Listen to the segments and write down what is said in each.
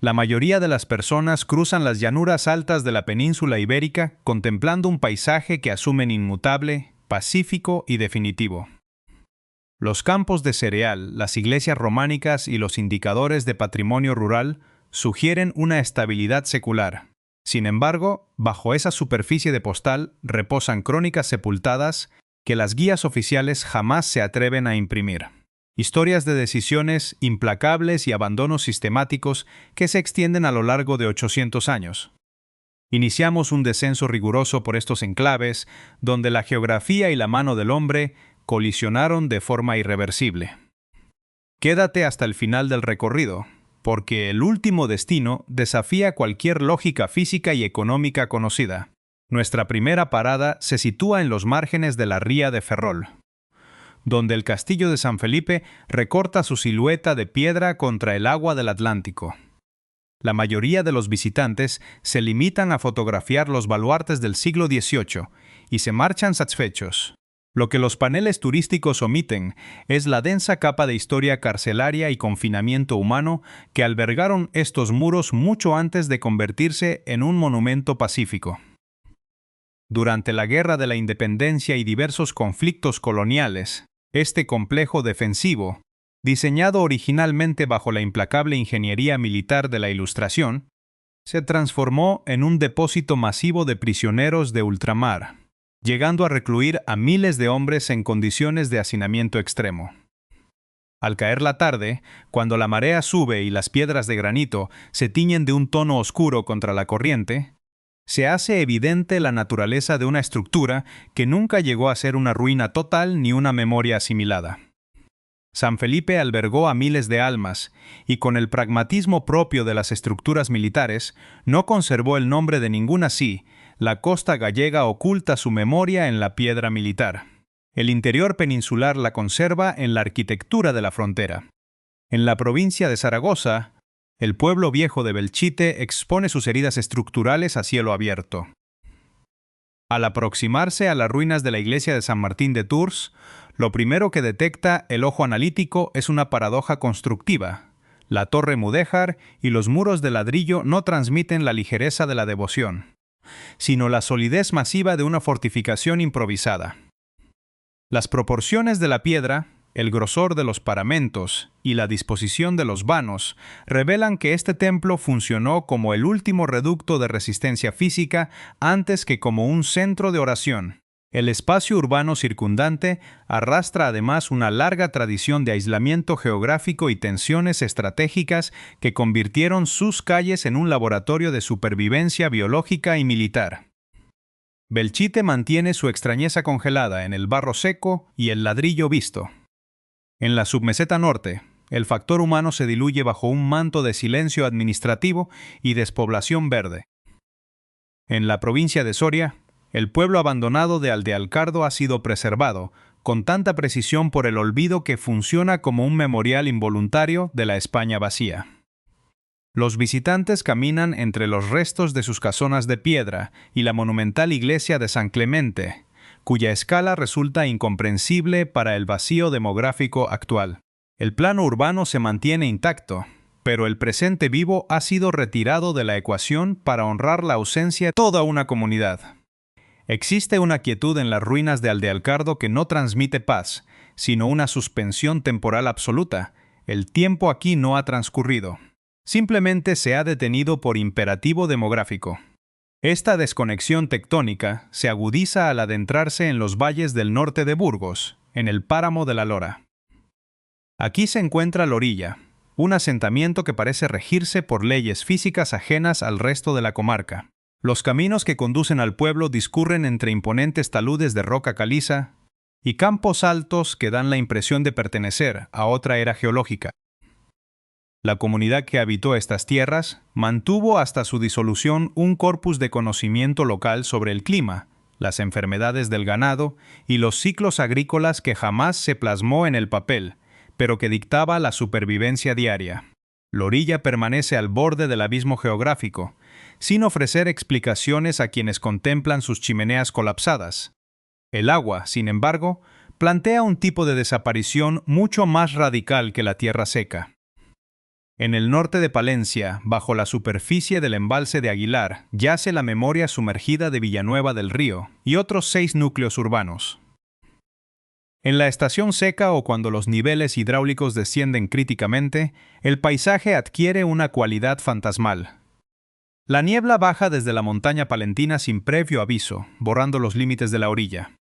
La mayoría de las personas cruzan las llanuras altas de la península ibérica contemplando un paisaje que asumen inmutable, pacífico y definitivo. Los campos de cereal, las iglesias románicas y los indicadores de patrimonio rural sugieren una estabilidad secular. Sin embargo, bajo esa superficie de postal reposan crónicas sepultadas que las guías oficiales jamás se atreven a imprimir. Historias de decisiones implacables y abandonos sistemáticos que se extienden a lo largo de 800 años. Iniciamos un descenso riguroso por estos enclaves, donde la geografía y la mano del hombre colisionaron de forma irreversible. Quédate hasta el final del recorrido, porque el último destino desafía cualquier lógica física y económica conocida. Nuestra primera parada se sitúa en los márgenes de la ría de Ferrol, donde el castillo de San Felipe recorta su silueta de piedra contra el agua del Atlántico. La mayoría de los visitantes se limitan a fotografiar los baluartes del siglo XVIII y se marchan satisfechos. Lo que los paneles turísticos omiten es la densa capa de historia carcelaria y confinamiento humano que albergaron estos muros mucho antes de convertirse en un monumento pacífico. Durante la Guerra de la Independencia y diversos conflictos coloniales, este complejo defensivo, diseñado originalmente bajo la implacable ingeniería militar de la Ilustración, se transformó en un depósito masivo de prisioneros de ultramar, llegando a recluir a miles de hombres en condiciones de hacinamiento extremo. Al caer la tarde, cuando la marea sube y las piedras de granito se tiñen de un tono oscuro contra la corriente, se hace evidente la naturaleza de una estructura que nunca llegó a ser una ruina total ni una memoria asimilada. San Felipe albergó a miles de almas y, con el pragmatismo propio de las estructuras militares, no conservó el nombre de ninguna así. La costa gallega oculta su memoria en la piedra militar. El interior peninsular la conserva en la arquitectura de la frontera. En la provincia de Zaragoza, el pueblo viejo de Belchite expone sus heridas estructurales a cielo abierto. Al aproximarse a las ruinas de la iglesia de San Martín de Tours, lo primero que detecta el ojo analítico es una paradoja constructiva. La torre mudéjar y los muros de ladrillo no transmiten la ligereza de la devoción, sino la solidez masiva de una fortificación improvisada. Las proporciones de la piedra, el grosor de los paramentos y la disposición de los vanos revelan que este templo funcionó como el último reducto de resistencia física antes que como un centro de oración. El espacio urbano circundante arrastra además una larga tradición de aislamiento geográfico y tensiones estratégicas que convirtieron sus calles en un laboratorio de supervivencia biológica y militar. Belchite mantiene su extrañeza congelada en el barro seco y el ladrillo visto. En la submeseta norte, el factor humano se diluye bajo un manto de silencio administrativo y despoblación verde. En la provincia de Soria, el pueblo abandonado de Aldealcardo ha sido preservado, con tanta precisión por el olvido que funciona como un memorial involuntario de la España vacía. Los visitantes caminan entre los restos de sus casonas de piedra y la monumental iglesia de San Clemente, cuya escala resulta incomprensible para el vacío demográfico actual. El plano urbano se mantiene intacto, pero el presente vivo ha sido retirado de la ecuación para honrar la ausencia de toda una comunidad. Existe una quietud en las ruinas de Aldealcardo que no transmite paz, sino una suspensión temporal absoluta. El tiempo aquí no ha transcurrido. Simplemente se ha detenido por imperativo demográfico. Esta desconexión tectónica se agudiza al adentrarse en los valles del norte de Burgos, en el páramo de la Lora. Aquí se encuentra Lorilla, un asentamiento que parece regirse por leyes físicas ajenas al resto de la comarca. Los caminos que conducen al pueblo discurren entre imponentes taludes de roca caliza y campos altos que dan la impresión de pertenecer a otra era geológica. La comunidad que habitó estas tierras mantuvo hasta su disolución un corpus de conocimiento local sobre el clima, las enfermedades del ganado y los ciclos agrícolas que jamás se plasmó en el papel, pero que dictaba la supervivencia diaria. Lorilla permanece al borde del abismo geográfico, sin ofrecer explicaciones a quienes contemplan sus chimeneas colapsadas. El agua, sin embargo, plantea un tipo de desaparición mucho más radical que la tierra seca. En el norte de Palencia, bajo la superficie del embalse de Aguilar, yace la memoria sumergida de Villanueva del Río y otros 6 núcleos urbanos. En la estación seca o cuando los niveles hidráulicos descienden críticamente, el paisaje adquiere una cualidad fantasmal. La niebla baja desde la montaña palentina sin previo aviso, borrando los límites de la orilla.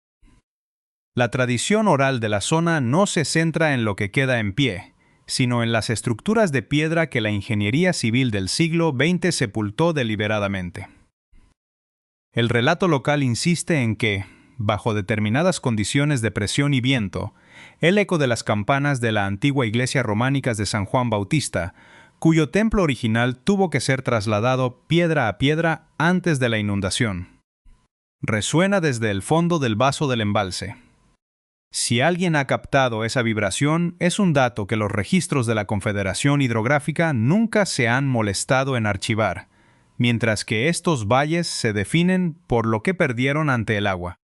La tradición oral de la zona no se centra en lo que queda en pie, sino en las estructuras de piedra que la ingeniería civil del siglo XX sepultó deliberadamente. El relato local insiste en que, bajo determinadas condiciones de presión y viento, el eco de las campanas de la antigua iglesia románica de San Juan Bautista, cuyo templo original tuvo que ser trasladado piedra a piedra antes de la inundación, resuena desde el fondo del vaso del embalse. Si alguien ha captado esa vibración, es un dato que los registros de la Confederación Hidrográfica nunca se han molestado en archivar, mientras que estos valles se definen por lo que perdieron ante el agua.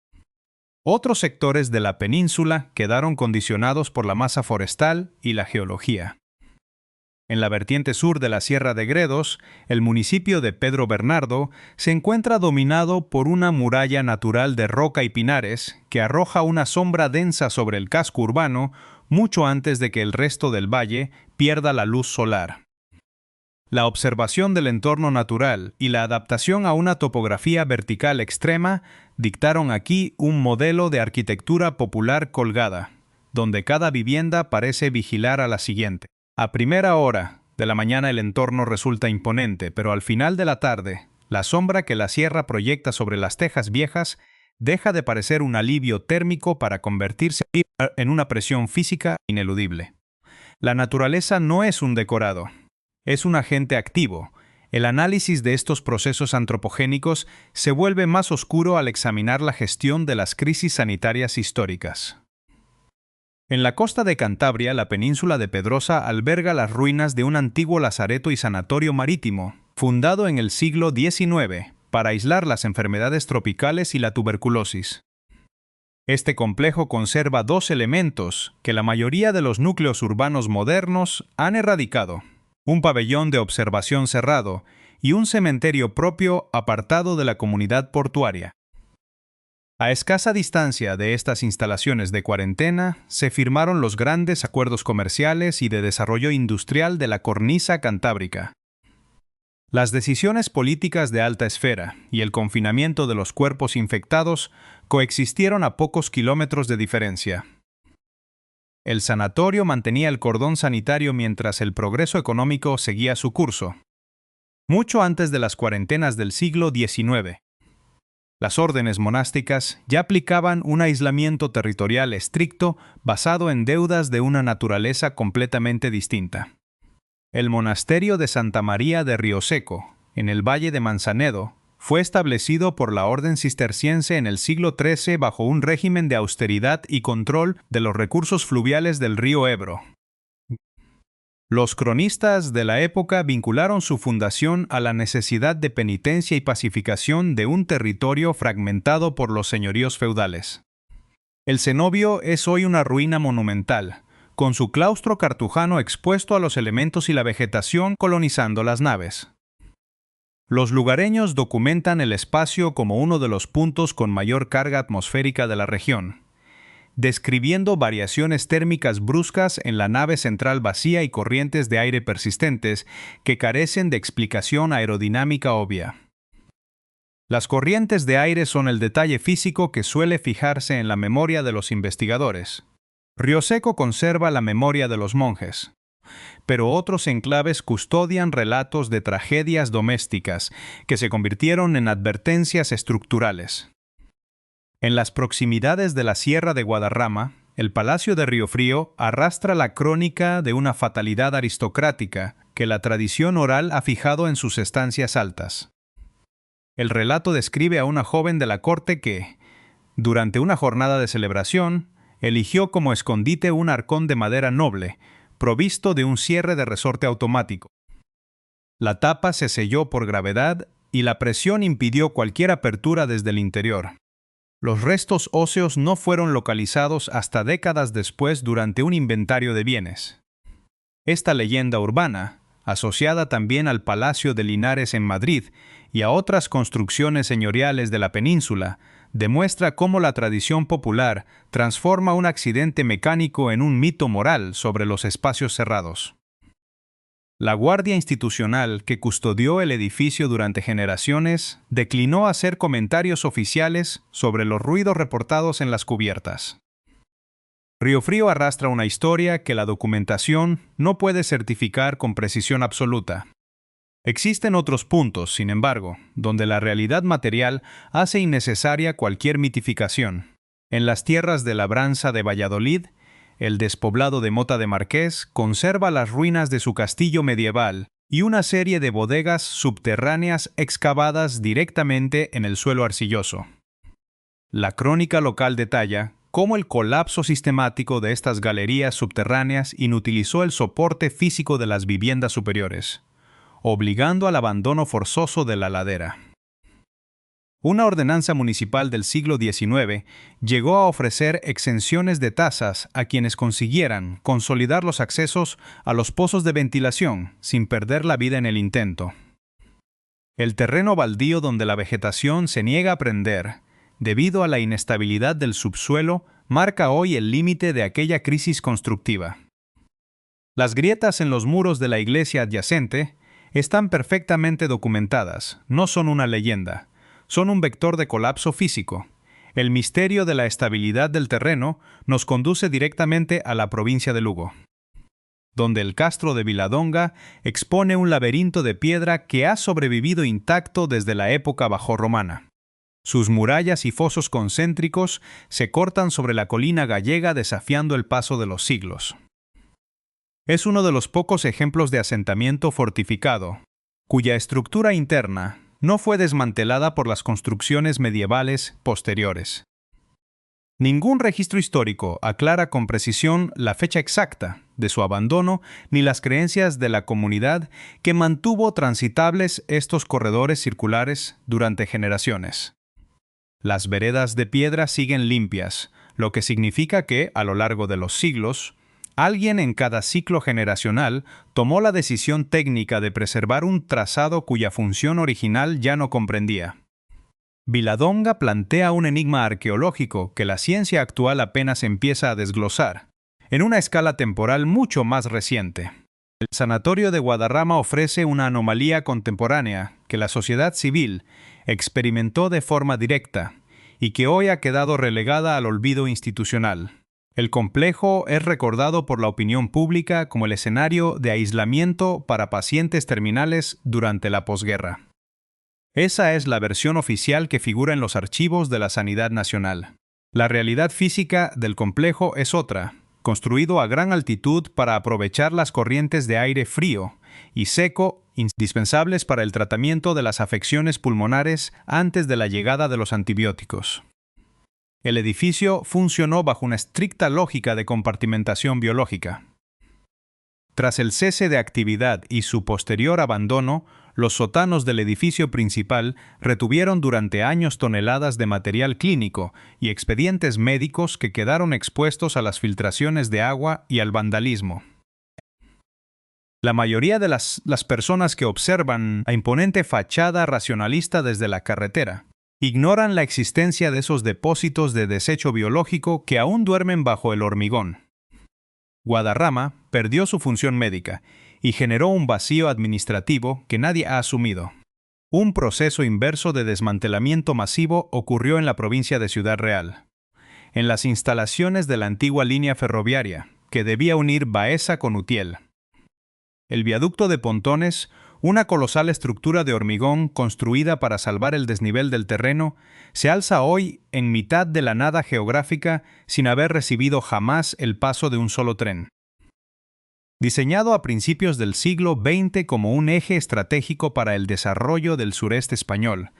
Otros sectores de la península quedaron condicionados por la masa forestal y la geología. En la vertiente sur de la Sierra de Gredos, el municipio de Pedro Bernardo se encuentra dominado por una muralla natural de roca y pinares que arroja una sombra densa sobre el casco urbano mucho antes de que el resto del valle pierda la luz solar. La observación del entorno natural y la adaptación a una topografía vertical extrema dictaron aquí un modelo de arquitectura popular colgada, donde cada vivienda parece vigilar a la siguiente. A primera hora de la mañana el entorno resulta imponente, pero al final de la tarde, la sombra que la sierra proyecta sobre las tejas viejas deja de parecer un alivio térmico para convertirse en una presión física ineludible. La naturaleza no es un decorado, es un agente activo. El análisis de estos procesos antropogénicos se vuelve más oscuro al examinar la gestión de las crisis sanitarias históricas. En la costa de Cantabria, la península de Pedrosa alberga las ruinas de un antiguo lazareto y sanatorio marítimo, fundado en el siglo XIX para aislar las enfermedades tropicales y la tuberculosis. Este complejo conserva 2 elementos que la mayoría de los núcleos urbanos modernos han erradicado: un pabellón de observación cerrado y un cementerio propio apartado de la comunidad portuaria. A escasa distancia de estas instalaciones de cuarentena, se firmaron los grandes acuerdos comerciales y de desarrollo industrial de la cornisa cantábrica. Las decisiones políticas de alta esfera y el confinamiento de los cuerpos infectados coexistieron a pocos kilómetros de diferencia. El sanatorio mantenía el cordón sanitario mientras el progreso económico seguía su curso. Mucho antes de las cuarentenas del siglo XIX, las órdenes monásticas ya aplicaban un aislamiento territorial estricto basado en deudas de una naturaleza completamente distinta. El monasterio de Santa María de Rioseco, en el valle de Manzanedo, fue establecido por la orden cisterciense en el siglo XIII bajo un régimen de austeridad y control de los recursos fluviales del río Ebro. Los cronistas de la época vincularon su fundación a la necesidad de penitencia y pacificación de un territorio fragmentado por los señoríos feudales. El cenobio es hoy una ruina monumental, con su claustro cartujano expuesto a los elementos y la vegetación colonizando las naves. Los lugareños documentan el espacio como uno de los puntos con mayor carga atmosférica de la región, describiendo variaciones térmicas bruscas en la nave central vacía y corrientes de aire persistentes que carecen de explicación aerodinámica obvia. Las corrientes de aire son el detalle físico que suele fijarse en la memoria de los investigadores. Rioseco conserva la memoria de los monjes, pero otros enclaves custodian relatos de tragedias domésticas que se convirtieron en advertencias estructurales. En las proximidades de la Sierra de Guadarrama, el Palacio de Riofrío arrastra la crónica de una fatalidad aristocrática que la tradición oral ha fijado en sus estancias altas. El relato describe a una joven de la corte que, durante una jornada de celebración, eligió como escondite un arcón de madera noble, provisto de un cierre de resorte automático. La tapa se selló por gravedad y la presión impidió cualquier apertura desde el interior. Los restos óseos no fueron localizados hasta décadas después durante un inventario de bienes. Esta leyenda urbana, asociada también al Palacio de Linares en Madrid y a otras construcciones señoriales de la península, demuestra cómo la tradición popular transforma un accidente mecánico en un mito moral sobre los espacios cerrados. La guardia institucional que custodió el edificio durante generaciones declinó hacer comentarios oficiales sobre los ruidos reportados en las cubiertas. Riofrío arrastra una historia que la documentación no puede certificar con precisión absoluta. Existen otros puntos, sin embargo, donde la realidad material hace innecesaria cualquier mitificación. En las tierras de labranza de Valladolid, el despoblado de Mota de Marqués conserva las ruinas de su castillo medieval y una serie de bodegas subterráneas excavadas directamente en el suelo arcilloso. La crónica local detalla cómo el colapso sistemático de estas galerías subterráneas inutilizó el soporte físico de las viviendas superiores, obligando al abandono forzoso de la ladera. Una ordenanza municipal del siglo XIX llegó a ofrecer exenciones de tasas a quienes consiguieran consolidar los accesos a los pozos de ventilación sin perder la vida en el intento. El terreno baldío donde la vegetación se niega a prender, debido a la inestabilidad del subsuelo, marca hoy el límite de aquella crisis constructiva. Las grietas en los muros de la iglesia adyacente están perfectamente documentadas, no son una leyenda, son un vector de colapso físico. El misterio de la estabilidad del terreno nos conduce directamente a la provincia de Lugo, donde el castro de Viladonga expone un laberinto de piedra que ha sobrevivido intacto desde la época bajorromana. Sus murallas y fosos concéntricos se cortan sobre la colina gallega desafiando el paso de los siglos. Es uno de los pocos ejemplos de asentamiento fortificado, cuya estructura interna no fue desmantelada por las construcciones medievales posteriores. Ningún registro histórico aclara con precisión la fecha exacta de su abandono ni las creencias de la comunidad que mantuvo transitables estos corredores circulares durante generaciones. Las veredas de piedra siguen limpias, lo que significa que, a lo largo de los siglos, alguien en cada ciclo generacional tomó la decisión técnica de preservar un trazado cuya función original ya no comprendía. Viladonga plantea un enigma arqueológico que la ciencia actual apenas empieza a desglosar, en una escala temporal mucho más reciente. El sanatorio de Guadarrama ofrece una anomalía contemporánea que la sociedad civil experimentó de forma directa y que hoy ha quedado relegada al olvido institucional. El complejo es recordado por la opinión pública como el escenario de aislamiento para pacientes terminales durante la posguerra. Esa es la versión oficial que figura en los archivos de la Sanidad Nacional. La realidad física del complejo es otra, construido a gran altitud para aprovechar las corrientes de aire frío y seco indispensables para el tratamiento de las afecciones pulmonares antes de la llegada de los antibióticos. El edificio funcionó bajo una estricta lógica de compartimentación biológica. Tras el cese de actividad y su posterior abandono, los sótanos del edificio principal retuvieron durante años toneladas de material clínico y expedientes médicos que quedaron expuestos a las filtraciones de agua y al vandalismo. La mayoría de las personas que observan la imponente fachada racionalista desde la carretera ignoran la existencia de esos depósitos de desecho biológico que aún duermen bajo el hormigón. Guadarrama perdió su función médica y generó un vacío administrativo que nadie ha asumido. Un proceso inverso de desmantelamiento masivo ocurrió en la provincia de Ciudad Real, en las instalaciones de la antigua línea ferroviaria, que debía unir Baeza con Utiel. El viaducto de Pontones, una colosal estructura de hormigón construida para salvar el desnivel del terreno, se alza hoy en mitad de la nada geográfica sin haber recibido jamás el paso de un solo tren. Diseñado a principios del siglo XX como un eje estratégico para el desarrollo del sureste español,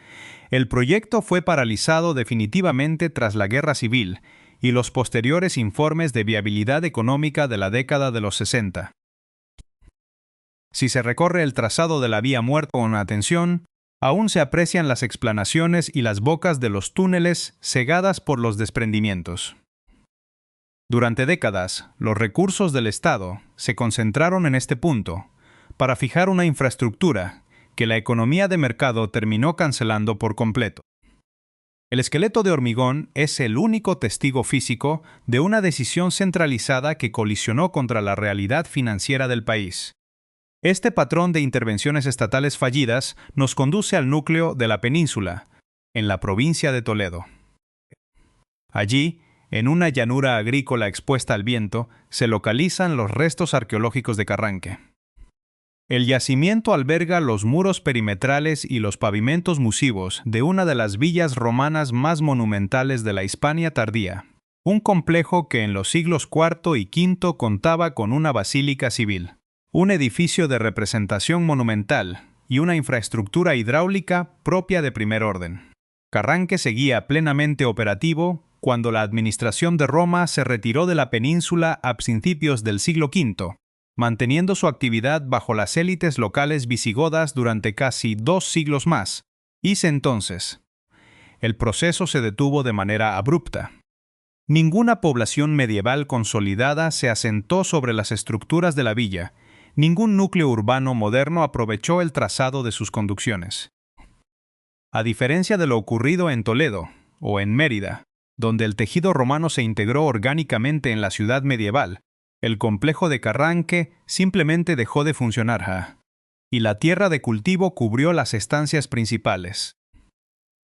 el proyecto fue paralizado definitivamente tras la Guerra Civil y los posteriores informes de viabilidad económica de la década de los 60. Si se recorre el trazado de la vía muerta con atención, aún se aprecian las explanaciones y las bocas de los túneles cegadas por los desprendimientos. Durante décadas, los recursos del Estado se concentraron en este punto, para fijar una infraestructura que la economía de mercado terminó cancelando por completo. El esqueleto de hormigón es el único testigo físico de una decisión centralizada que colisionó contra la realidad financiera del país. Este patrón de intervenciones estatales fallidas nos conduce al núcleo de la península, en la provincia de Toledo. Allí, en una llanura agrícola expuesta al viento, se localizan los restos arqueológicos de Carranque. El yacimiento alberga los muros perimetrales y los pavimentos musivos de una de las villas romanas más monumentales de la Hispania tardía, un complejo que en los siglos IV y V contaba con una basílica civil, un edificio de representación monumental y una infraestructura hidráulica propia de primer orden. Carranque seguía plenamente operativo cuando la administración de Roma se retiró de la península a principios del siglo V, manteniendo su actividad bajo las élites locales visigodas durante casi 2 siglos más. Entonces, el proceso se detuvo de manera abrupta. Ninguna población medieval consolidada se asentó sobre las estructuras de la villa, ningún núcleo urbano moderno aprovechó el trazado de sus conducciones. A diferencia de lo ocurrido en Toledo o en Mérida, donde el tejido romano se integró orgánicamente en la ciudad medieval, el complejo de Carranque simplemente dejó de funcionar, y la tierra de cultivo cubrió las estancias principales.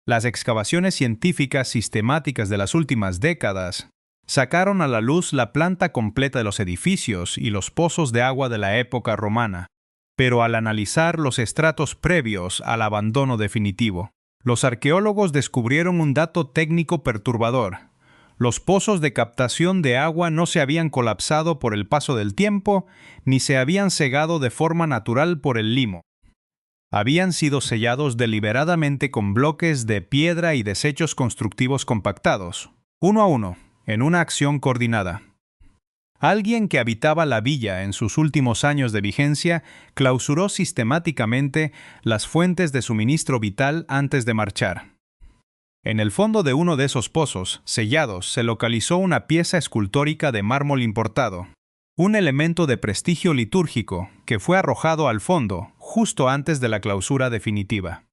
Las excavaciones científicas sistemáticas de las últimas décadas sacaron a la luz la planta completa de los edificios y los pozos de agua de la época romana, pero al analizar los estratos previos al abandono definitivo, los arqueólogos descubrieron un dato técnico perturbador. Los pozos de captación de agua no se habían colapsado por el paso del tiempo, ni se habían cegado de forma natural por el limo. Habían sido sellados deliberadamente con bloques de piedra y desechos constructivos compactados, uno a uno, en una acción coordinada. Alguien que habitaba la villa en sus últimos años de vigencia clausuró sistemáticamente las fuentes de suministro vital antes de marchar. En el fondo de uno de esos pozos, sellados, se localizó una pieza escultórica de mármol importado, un elemento de prestigio litúrgico que fue arrojado al fondo justo antes de la clausura definitiva.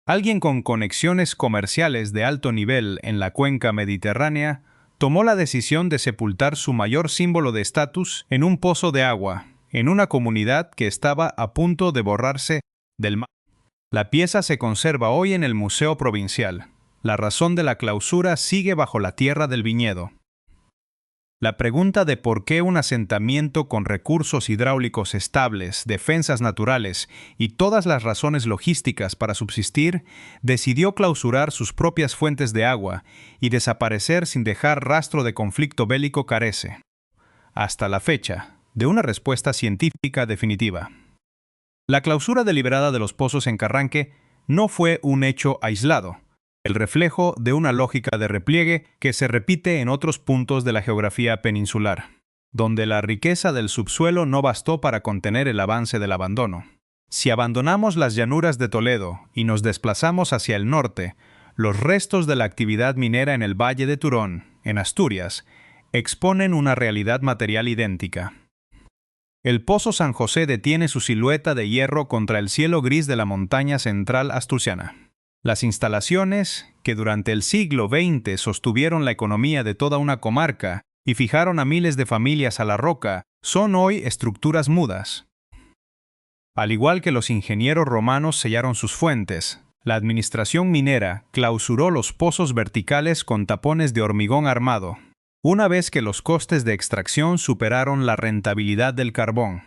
Alguien con conexiones comerciales de alto nivel en la cuenca mediterránea tomó la decisión de sepultar su mayor símbolo de estatus en un pozo de agua, en una comunidad que estaba a punto de borrarse del mapa. La pieza se conserva hoy en el Museo Provincial. La razón de la clausura sigue bajo la tierra del viñedo. La pregunta de por qué un asentamiento con recursos hidráulicos estables, defensas naturales y todas las razones logísticas para subsistir, decidió clausurar sus propias fuentes de agua y desaparecer sin dejar rastro de conflicto bélico carece, hasta la fecha, de una respuesta científica definitiva. La clausura deliberada de los pozos en Carranque no fue un hecho aislado, el reflejo de una lógica de repliegue que se repite en otros puntos de la geografía peninsular, donde la riqueza del subsuelo no bastó para contener el avance del abandono. Si abandonamos las llanuras de Toledo y nos desplazamos hacia el norte, los restos de la actividad minera en el Valle de Turón, en Asturias, exponen una realidad material idéntica. El Pozo San José detiene su silueta de hierro contra el cielo gris de la montaña central asturiana. Las instalaciones, que durante el siglo XX sostuvieron la economía de toda una comarca y fijaron a miles de familias a la roca, son hoy estructuras mudas. Al igual que los ingenieros romanos sellaron sus fuentes, la administración minera clausuró los pozos verticales con tapones de hormigón armado, una vez que los costes de extracción superaron la rentabilidad del carbón.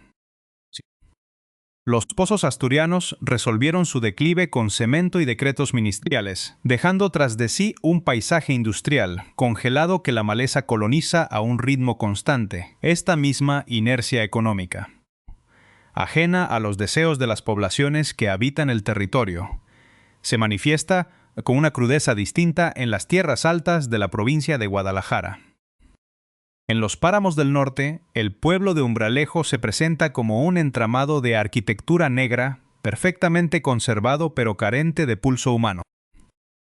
Los pozos asturianos resolvieron su declive con cemento y decretos ministeriales, dejando tras de sí un paisaje industrial, congelado que la maleza coloniza a un ritmo constante, esta misma inercia económica. Ajena a los deseos de las poblaciones que habitan el territorio, se manifiesta con una crudeza distinta en las tierras altas de la provincia de Guadalajara. En los páramos del norte, el pueblo de Umbralejo se presenta como un entramado de arquitectura negra, perfectamente conservado pero carente de pulso humano.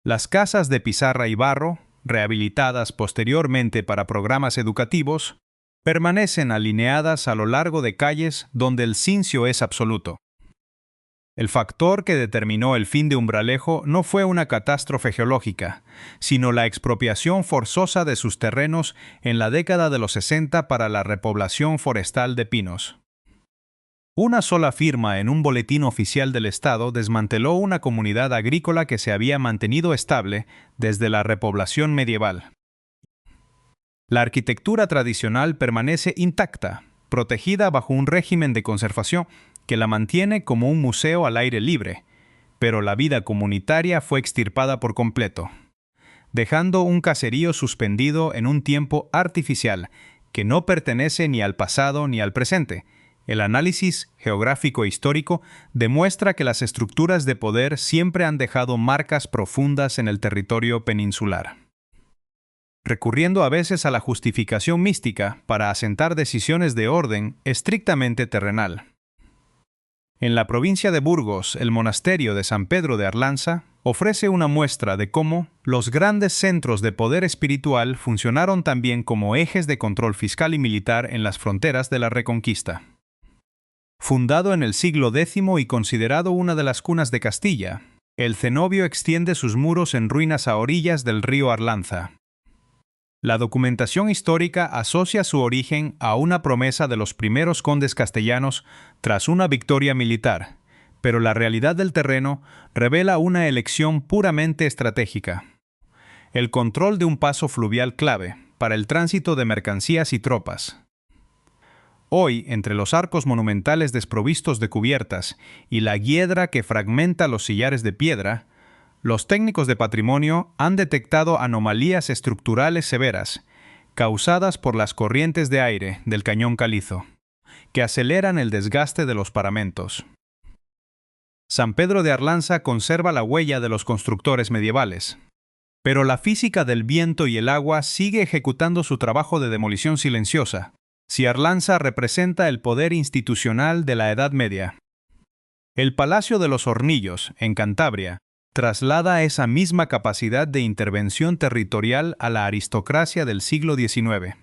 Las casas de pizarra y barro, rehabilitadas posteriormente para programas educativos, permanecen alineadas a lo largo de calles donde el cincio es absoluto. El factor que determinó el fin de Umbralejo no fue una catástrofe geológica, sino la expropiación forzosa de sus terrenos en la década de los 60 para la repoblación forestal de pinos. Una sola firma en un boletín oficial del Estado desmanteló una comunidad agrícola que se había mantenido estable desde la repoblación medieval. La arquitectura tradicional permanece intacta, protegida bajo un régimen de conservación que la mantiene como un museo al aire libre, pero la vida comunitaria fue extirpada por completo, dejando un caserío suspendido en un tiempo artificial que no pertenece ni al pasado ni al presente. El análisis geográfico e histórico demuestra que las estructuras de poder siempre han dejado marcas profundas en el territorio peninsular, recurriendo a veces a la justificación mística para asentar decisiones de orden estrictamente terrenal. En la provincia de Burgos, el monasterio de San Pedro de Arlanza ofrece una muestra de cómo los grandes centros de poder espiritual funcionaron también como ejes de control fiscal y militar en las fronteras de la Reconquista. Fundado en el siglo X y considerado una de las cunas de Castilla, el cenobio extiende sus muros en ruinas a orillas del río Arlanza. La documentación histórica asocia su origen a una promesa de los primeros condes castellanos tras una victoria militar, pero la realidad del terreno revela una elección puramente estratégica: el control de un paso fluvial clave para el tránsito de mercancías y tropas. Hoy, entre los arcos monumentales desprovistos de cubiertas y la hiedra que fragmenta los sillares de piedra, los técnicos de patrimonio han detectado anomalías estructurales severas, causadas por las corrientes de aire del cañón calizo, que aceleran el desgaste de los paramentos. San Pedro de Arlanza conserva la huella de los constructores medievales, pero la física del viento y el agua sigue ejecutando su trabajo de demolición silenciosa. Si Arlanza representa el poder institucional de la Edad Media, el Palacio de los Hornillos, en Cantabria, traslada esa misma capacidad de intervención territorial a la aristocracia del siglo XIX.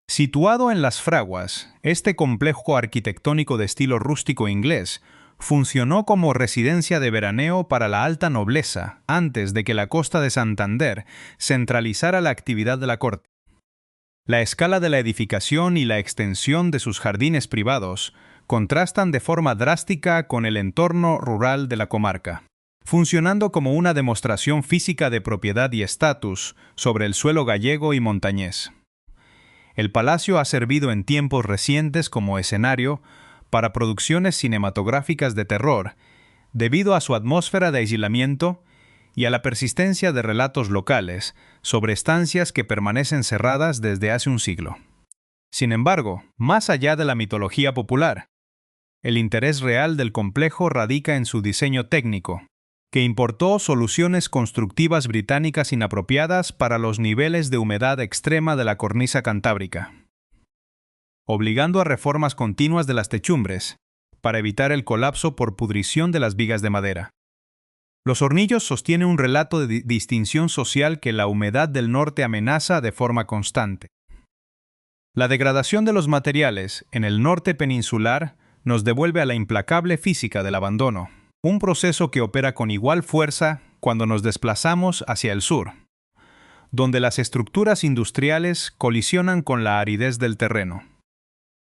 Situado en Las Fraguas, este complejo arquitectónico de estilo rústico inglés funcionó como residencia de veraneo para la alta nobleza antes de que la costa de Santander centralizara la actividad de la corte. La escala de la edificación y la extensión de sus jardines privados contrastan de forma drástica con el entorno rural de la comarca, funcionando como una demostración física de propiedad y estatus sobre el suelo gallego y montañés. El palacio ha servido en tiempos recientes como escenario para producciones cinematográficas de terror, debido a su atmósfera de aislamiento y a la persistencia de relatos locales sobre estancias que permanecen cerradas desde hace un siglo. Sin embargo, más allá de la mitología popular, el interés real del complejo radica en su diseño técnico, que importó soluciones constructivas británicas inapropiadas para los niveles de humedad extrema de la cornisa cantábrica, obligando a reformas continuas de las techumbres, para evitar el colapso por pudrición de las vigas de madera. Los Hornillos sostiene un relato de distinción social que la humedad del norte amenaza de forma constante. La degradación de los materiales en el norte peninsular nos devuelve a la implacable física del abandono, un proceso que opera con igual fuerza cuando nos desplazamos hacia el sur, donde las estructuras industriales colisionan con la aridez del terreno.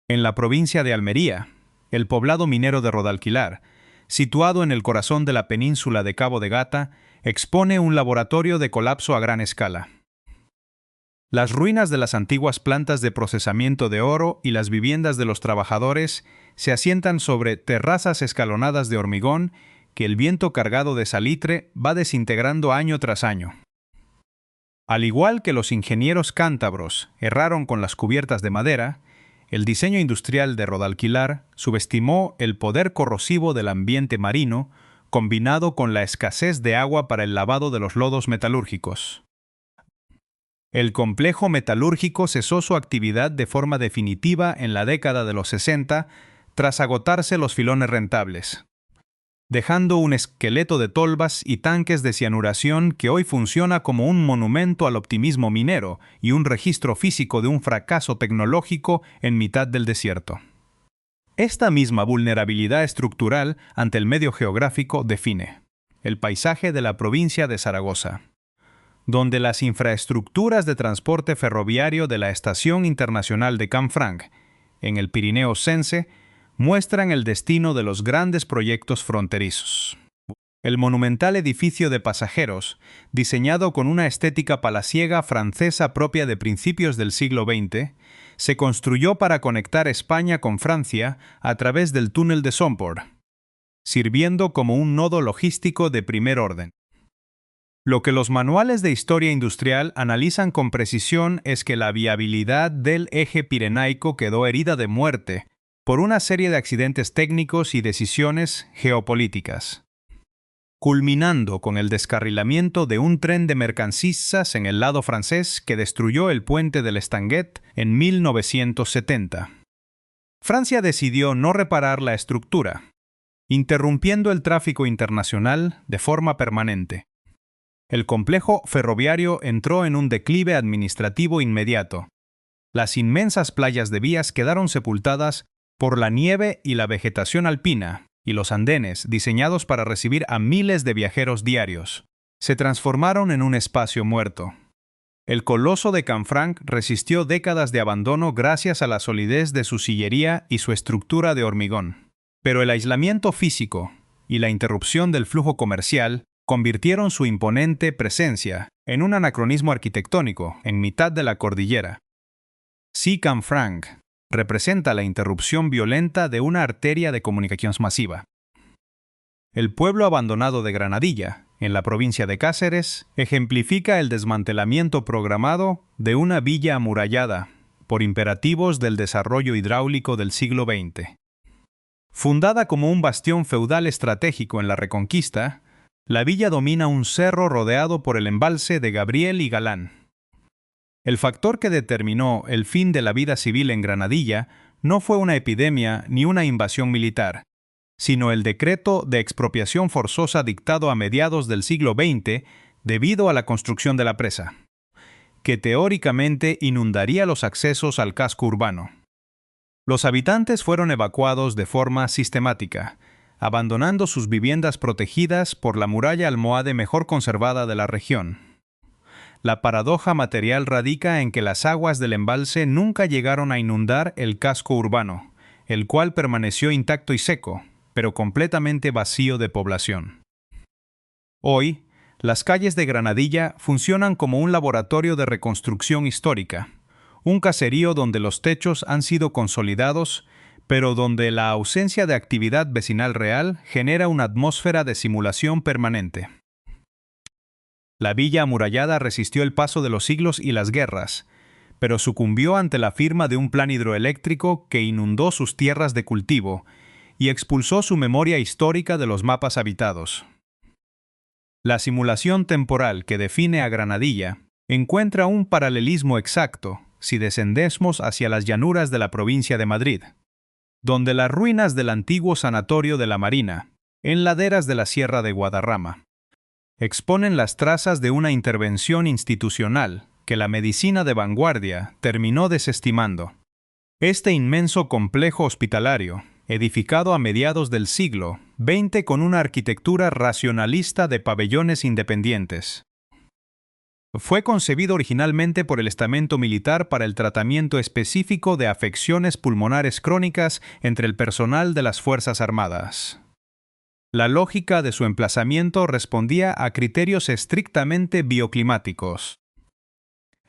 En la provincia de Almería, el poblado minero de Rodalquilar, situado en el corazón de la península de Cabo de Gata, expone un laboratorio de colapso a gran escala. Las ruinas de las antiguas plantas de procesamiento de oro y las viviendas de los trabajadores se asientan sobre terrazas escalonadas de hormigón que el viento cargado de salitre va desintegrando año tras año. Al igual que los ingenieros cántabros erraron con las cubiertas de madera, el diseño industrial de Rodalquilar subestimó el poder corrosivo del ambiente marino combinado con la escasez de agua para el lavado de los lodos metalúrgicos. El complejo metalúrgico cesó su actividad de forma definitiva en la década de los 60 tras agotarse los filones rentables. dejando un esqueleto de tolvas y tanques de cianuración que hoy funciona como un monumento al optimismo minero y un registro físico de un fracaso tecnológico en mitad del desierto. Esta misma vulnerabilidad estructural ante el medio geográfico define el paisaje de la provincia de Zaragoza, donde las infraestructuras de transporte ferroviario de la Estación Internacional de Canfranc, en el Pirineo Sense, muestran el destino de los grandes proyectos fronterizos. El monumental edificio de pasajeros, diseñado con una estética palaciega francesa propia de principios del siglo XX, se construyó para conectar España con Francia a través del túnel de Somport, sirviendo como un nodo logístico de primer orden. Lo que los manuales de historia industrial analizan con precisión es que la viabilidad del eje pirenaico quedó herida de muerte por una serie de accidentes técnicos y decisiones geopolíticas, culminando con el descarrilamiento de un tren de mercancías en el lado francés que destruyó el puente del Estanguet en 1970. Francia decidió no reparar la estructura, interrumpiendo el tráfico internacional de forma permanente. El complejo ferroviario entró en un declive administrativo inmediato. Las inmensas playas de vías quedaron sepultadas por la nieve y la vegetación alpina, y los andenes, diseñados para recibir a miles de viajeros diarios, se transformaron en un espacio muerto. El coloso de Canfranc resistió décadas de abandono gracias a la solidez de su sillería y su estructura de hormigón. Pero el aislamiento físico y la interrupción del flujo comercial convirtieron su imponente presencia en un anacronismo arquitectónico en mitad de la cordillera. Si Canfranc representa la interrupción violenta de una arteria de comunicaciones masiva. El pueblo abandonado de Granadilla, en la provincia de Cáceres, ejemplifica el desmantelamiento programado de una villa amurallada por imperativos del desarrollo hidráulico del siglo XX. Fundada como un bastión feudal estratégico en la Reconquista, la villa domina un cerro rodeado por el embalse de Gabriel y Galán. El factor que determinó el fin de la vida civil en Granadilla no fue una epidemia ni una invasión militar, sino el decreto de expropiación forzosa dictado a mediados del siglo XX debido a la construcción de la presa, que teóricamente inundaría los accesos al casco urbano. Los habitantes fueron evacuados de forma sistemática, abandonando sus viviendas protegidas por la muralla almohade mejor conservada de la región. La paradoja material radica en que las aguas del embalse nunca llegaron a inundar el casco urbano, el cual permaneció intacto y seco, pero completamente vacío de población. Hoy, las calles de Granadilla funcionan como un laboratorio de reconstrucción histórica, un caserío donde los techos han sido consolidados, pero donde la ausencia de actividad vecinal real genera una atmósfera de simulación permanente. La villa amurallada resistió el paso de los siglos y las guerras, pero sucumbió ante la firma de un plan hidroeléctrico que inundó sus tierras de cultivo y expulsó su memoria histórica de los mapas habitados. La simulación temporal que define a Granadilla encuentra un paralelismo exacto si descendemos hacia las llanuras de la provincia de Madrid, donde las ruinas del antiguo sanatorio de la Marina, en laderas de la Sierra de Guadarrama, exponen las trazas de una intervención institucional que la medicina de vanguardia terminó desestimando. Este inmenso complejo hospitalario, edificado a mediados del siglo XX con una arquitectura racionalista de pabellones independientes, fue concebido originalmente por el estamento militar para el tratamiento específico de afecciones pulmonares crónicas entre el personal de las Fuerzas Armadas. La lógica de su emplazamiento respondía a criterios estrictamente bioclimáticos.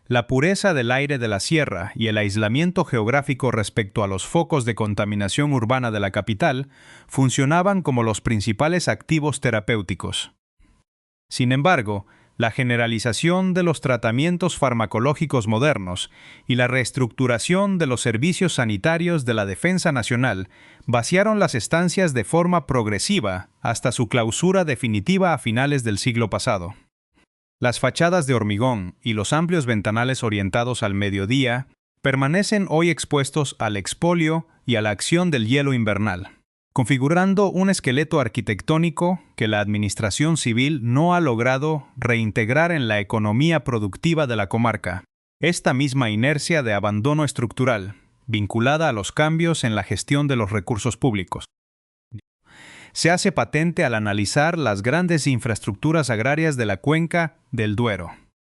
La pureza del aire de la sierra y el aislamiento geográfico respecto a los focos de contaminación urbana de la capital funcionaban como los principales activos terapéuticos. Sin embargo, la generalización de los tratamientos farmacológicos modernos y la reestructuración de los servicios sanitarios de la Defensa Nacional vaciaron las estancias de forma progresiva hasta su clausura definitiva a finales del siglo pasado. Las fachadas de hormigón y los amplios ventanales orientados al mediodía permanecen hoy expuestos al expolio y a la acción del hielo invernal. configurando un esqueleto arquitectónico que la administración civil no ha logrado reintegrar en la economía productiva de la comarca. Esta misma inercia de abandono estructural, vinculada a los cambios en la gestión de los recursos públicos, se hace patente al analizar las grandes infraestructuras agrarias de la cuenca del Duero.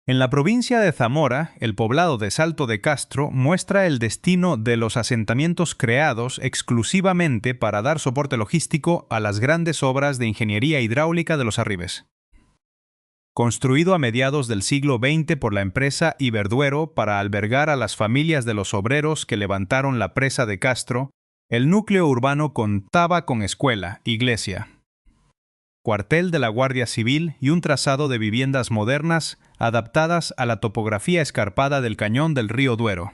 En la provincia de Zamora, el poblado de Salto de Castro muestra el destino de los asentamientos creados exclusivamente para dar soporte logístico a las grandes obras de ingeniería hidráulica de los Arribes. Construido a mediados del siglo XX por la empresa Iberduero para albergar a las familias de los obreros que levantaron la presa de Castro, el núcleo urbano contaba con escuela, iglesia, cuartel de la Guardia Civil y un trazado de viviendas modernas adaptadas a la topografía escarpada del cañón del río Duero.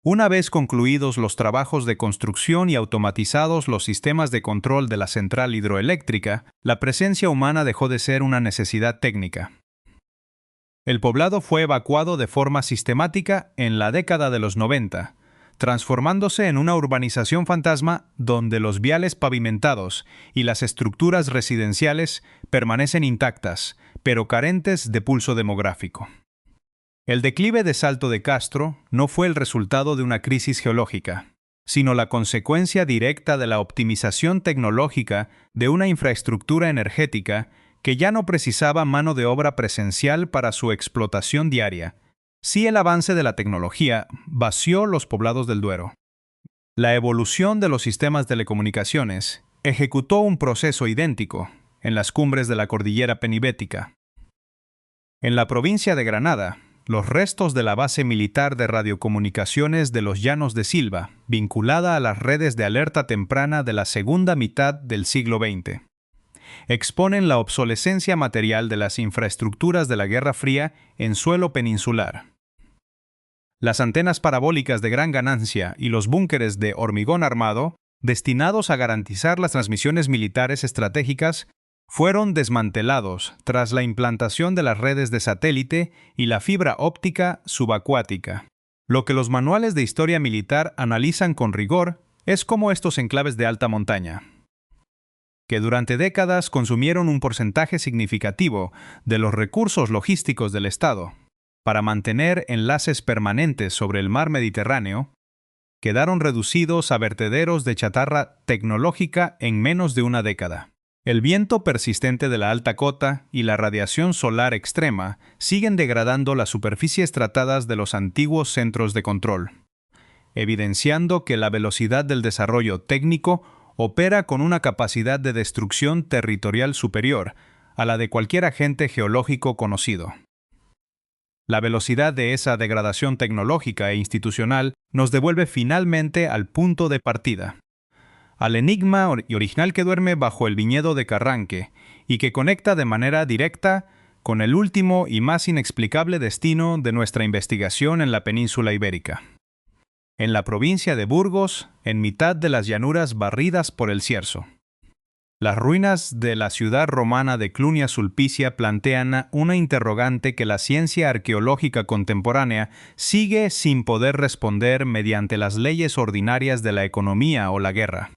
Una vez concluidos los trabajos de construcción y automatizados los sistemas de control de la central hidroeléctrica, la presencia humana dejó de ser una necesidad técnica. El poblado fue evacuado de forma sistemática en la década de los 90, transformándose en una urbanización fantasma donde los viales pavimentados y las estructuras residenciales permanecen intactas, pero carentes de pulso demográfico. El declive de Salto de Castro no fue el resultado de una crisis geológica, sino la consecuencia directa de la optimización tecnológica de una infraestructura energética que ya no precisaba mano de obra presencial para su explotación diaria. Sí, el avance de la tecnología vació los poblados del Duero. La evolución de los sistemas de telecomunicaciones ejecutó un proceso idéntico en las cumbres de la cordillera penibética. En la provincia de Granada, los restos de la base militar de radiocomunicaciones de los Llanos de Silva, vinculada a las redes de alerta temprana de la segunda mitad del siglo XX, exponen la obsolescencia material de las infraestructuras de la Guerra Fría en suelo peninsular. Las antenas parabólicas de gran ganancia y los búnkeres de hormigón armado, destinados a garantizar las transmisiones militares estratégicas, fueron desmantelados tras la implantación de las redes de satélite y la fibra óptica subacuática. Lo que los manuales de historia militar analizan con rigor es cómo estos enclaves de alta montaña, que durante décadas consumieron un porcentaje significativo de los recursos logísticos del Estado para mantener enlaces permanentes sobre el mar Mediterráneo, quedaron reducidos a vertederos de chatarra tecnológica en menos de una década. El viento persistente de la alta cota y la radiación solar extrema siguen degradando las superficies tratadas de los antiguos centros de control, evidenciando que la velocidad del desarrollo técnico opera con una capacidad de destrucción territorial superior a la de cualquier agente geológico conocido. La velocidad de esa degradación tecnológica e institucional nos devuelve finalmente al punto de partida, al enigma original que duerme bajo el viñedo de Carranque y que conecta de manera directa con el último y más inexplicable destino de nuestra investigación en la península ibérica. En la provincia de Burgos, en mitad de las llanuras barridas por el Cierzo. Las ruinas de la ciudad romana de Clunia Sulpicia plantean una interrogante que la ciencia arqueológica contemporánea sigue sin poder responder mediante las leyes ordinarias de la economía o la guerra.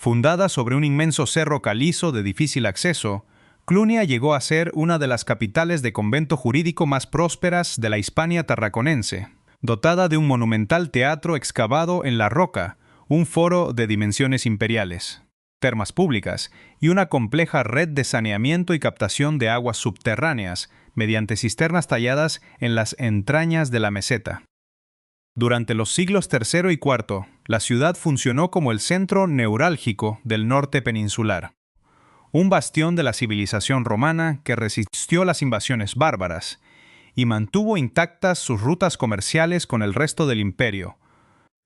Fundada sobre un inmenso cerro calizo de difícil acceso, Clunia llegó a ser una de las capitales de convento jurídico más prósperas de la Hispania tarraconense, dotada de un monumental teatro excavado en la roca, un foro de dimensiones imperiales, termas públicas y una compleja red de saneamiento y captación de aguas subterráneas mediante cisternas talladas en las entrañas de la meseta. Durante los siglos III y IV, la ciudad funcionó como el centro neurálgico del norte peninsular, un bastión de la civilización romana que resistió las invasiones bárbaras y mantuvo intactas sus rutas comerciales con el resto del imperio.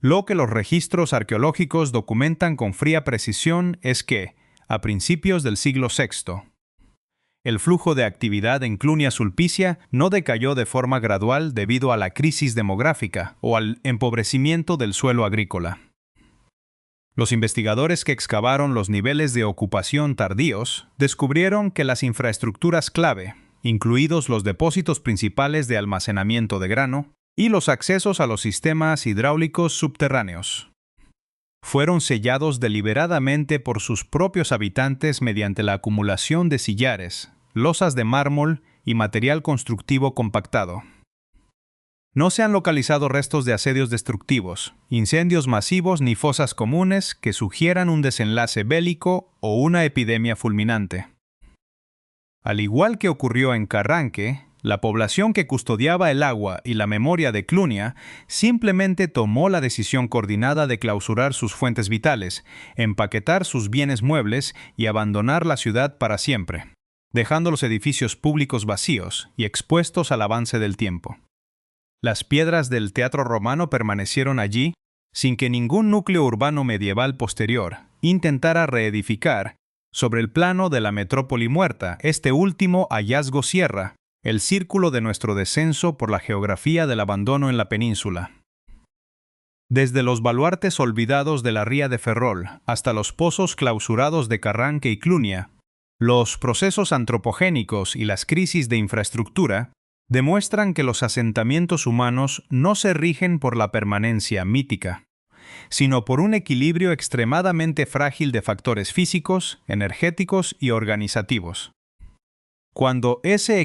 Lo que los registros arqueológicos documentan con fría precisión es que, a principios del siglo VI, el flujo de actividad en Clunia Sulpicia no decayó de forma gradual debido a la crisis demográfica o al empobrecimiento del suelo agrícola. Los investigadores que excavaron los niveles de ocupación tardíos descubrieron que las infraestructuras clave, incluidos los depósitos principales de almacenamiento de grano, y los accesos a los sistemas hidráulicos subterráneos, fueron sellados deliberadamente por sus propios habitantes mediante la acumulación de sillares, losas de mármol y material constructivo compactado. No se han localizado restos de asedios destructivos, incendios masivos ni fosas comunes que sugieran un desenlace bélico o una epidemia fulminante. Al igual que ocurrió en Carranque, la población que custodiaba el agua y la memoria de Clunia simplemente tomó la decisión coordinada de clausurar sus fuentes vitales, empaquetar sus bienes muebles y abandonar la ciudad para siempre, dejando los edificios públicos vacíos y expuestos al avance del tiempo. Las piedras del Teatro Romano permanecieron allí sin que ningún núcleo urbano medieval posterior intentara reedificar, sobre el plano de la metrópoli muerta, este último hallazgo cierra el círculo de nuestro descenso por la geografía del abandono en la península. Desde los baluartes olvidados de la ría de Ferrol hasta los pozos clausurados de Carranque y Clunia, los procesos antropogénicos y las crisis de infraestructura demuestran que los asentamientos humanos no se rigen por la permanencia mítica, sino por un equilibrio extremadamente frágil de factores físicos, energéticos y organizativos. Cuando ese